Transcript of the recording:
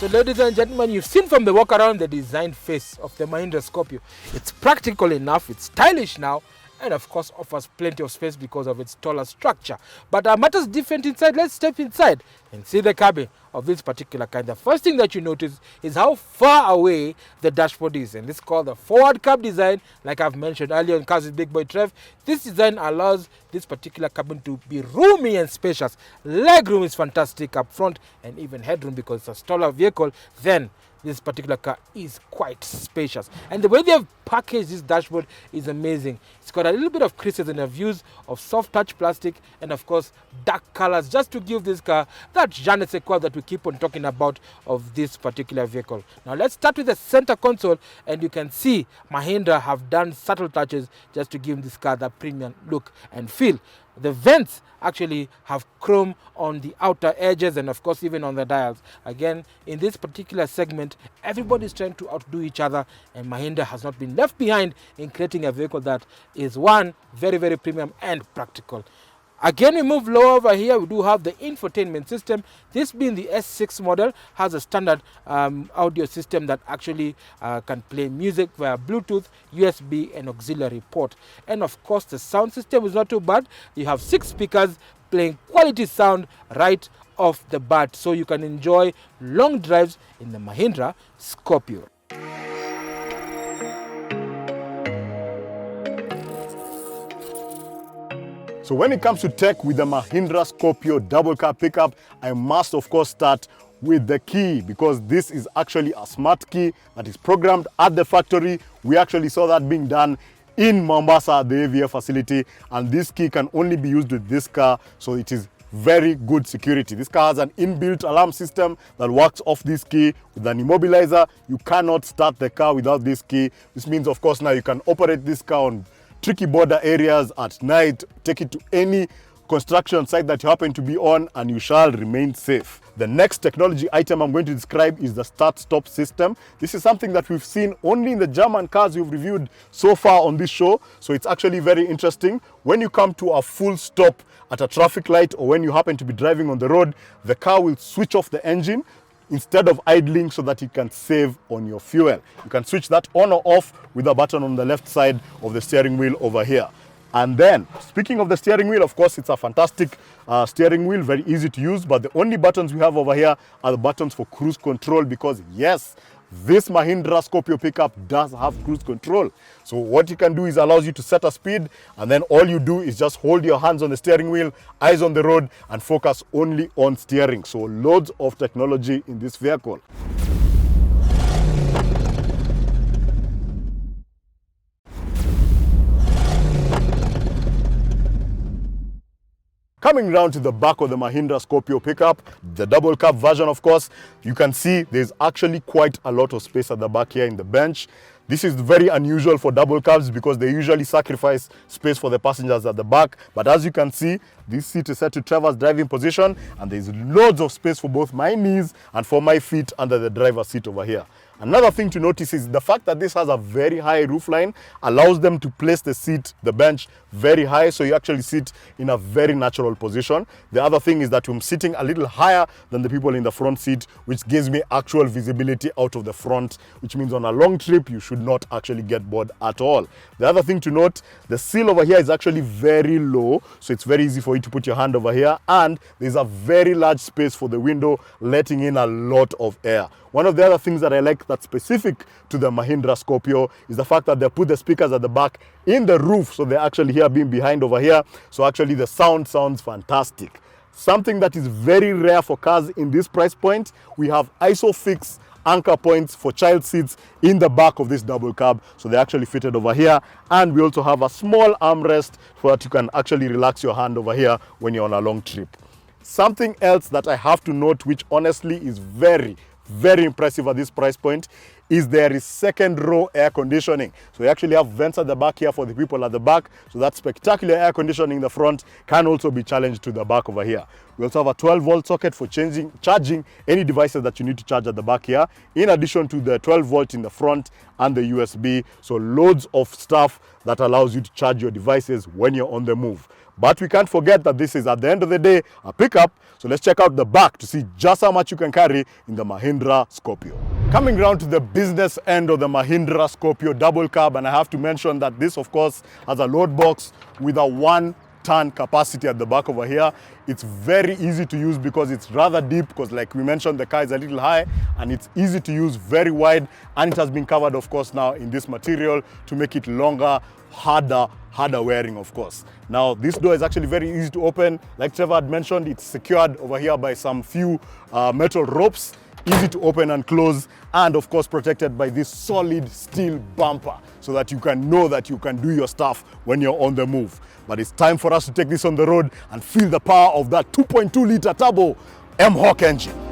So ladies and gentlemen, you've seen from the walk around the design face of the Mahindra Scorpio. It's practical enough, it's stylish now, and of course offers plenty of space because of its taller structure. But matters different inside. Let's step inside and see the cabin of this particular kind. The first thing that you notice is how far away the dashboard is, and this is called the forward cab design. Like I've mentioned earlier in cars with Big Boy Trev, this design allows this particular cabin to be roomy and spacious. Legroom is fantastic up front, and even headroom, because it's a taller vehicle, then this particular car is quite spacious. And the way they have packaged this dashboard is amazing. It's got a little bit of creases and a views of soft touch plastic, and of course dark colors, just to give this car that je ne sais quoi that we keep on talking about of this particular vehicle. Now let's start with the center console, and you can see Mahindra have done subtle touches just to give this car that premium look and feel. The vents actually have chrome on the outer edges, and of course even on the dials. Again, in this particular segment, everybody's trying to outdo each other, and Mahindra has not been left behind in creating a vehicle that is one, very, very premium and practical. Again, we move low over here. We do have the infotainment system. This being the S6 model, has a standard audio system that actually can play music via Bluetooth, USB and auxiliary port. And of course, the sound system is not too bad. You have 6 speakers playing quality sound right off the bat, so you can enjoy long drives in the Mahindra Scorpio. So when it comes to tech with the Mahindra Scorpio double cab pickup, I must of course start with the key, because this is actually a smart key that is programmed at the factory. We actually saw that being done in Mombasa, the AVF facility, and this key can only be used with this car, so it is very good security. This car has an inbuilt alarm system that works off this key with an immobilizer. You cannot start the car without this key. This means of course now you can operate this car on tricky border areas at night, take it to any construction site that you happen to be on, and you shall remain safe. The next technology item I'm going to describe is the start-stop system. This is something that we've seen only in the German cars we've reviewed so far on this show, so it's actually very interesting. When you come to a full stop at a traffic light, or when you happen to be driving on the road, the car will switch off the engine instead of idling, so that it can save on your fuel. You can switch that on or off with a button on the left side of the steering wheel over here. And then, speaking of the steering wheel, of course, it's a fantastic steering wheel, very easy to use, but the only buttons we have over here are the buttons for cruise control, because yes, this Mahindra Scorpio pickup does have cruise control. So what you can do is allows you to set a speed, and then all you do is just hold your hands on the steering wheel, eyes on the road, and focus only on steering. So loads of technology in this vehicle. Coming round to the back of the Mahindra Scorpio pickup, the double cab version of course, you can see there's actually quite a lot of space at the back here in the bench. This is very unusual for double cabs because they usually sacrifice space for the passengers at the back. But as you can see, this seat is set to Trevor's driving position, and there's loads of space for both my knees and for my feet under the driver's seat over here. Another thing to notice is the fact that this has a very high roofline allows them to place the seat, the bench, very high, so you actually sit in a very natural position. The other thing is that I'm sitting a little higher than the people in the front seat, which gives me actual visibility out of the front, which means on a long trip you should not actually get bored at all. The other thing to note, the sill over here is actually very low, so it's very easy for you to put your hand over here, and there's a very large space for the window, letting in a lot of air. One of the other things that I like that's specific to the Mahindra Scorpio is the fact that they put the speakers at the back in the roof, so they're actually here being behind over here, so actually the sound sounds fantastic. Something that is very rare for cars in this price point, we have Isofix anchor points for child seats in the back of this double cab, so they're actually fitted over here, and we also have a small armrest so that you can actually relax your hand over here when you're on a long trip. Something else that I have to note, which honestly is very impressive at this price point, is there is second row air conditioning. So you actually have vents at the back here for the people at the back. So that spectacular air conditioning in the front can also be challenged to the back over here. We also have a 12-volt socket for charging any devices that you need to charge at the back here, in addition to the 12-volt in the front and the USB. So loads of stuff that allows you to charge your devices when you're on the move. But we can't forget that this is, at the end of the day, a pickup. So let's check out the back to see just how much you can carry in the Mahindra Scorpio. Coming round to the business end of the Mahindra Scorpio double cab, and I have to mention that this, of course, has a load box with a 1-ton capacity at the back over here. It's very easy to use because it's rather deep, because like we mentioned, the car is a little high, and it's easy to use, very wide, and it has been covered, of course, now in this material to make it longer, harder wearing, of course. Now this door is actually very easy to open. Like Trevor had mentioned, it's secured over here by some few metal ropes, easy to open and close, and of course protected by this solid steel bumper so that you can know that you can do your stuff when you're on the move. But it's time for us to take this on the road and feel the power of that 2.2 liter turbo M-Hawk engine.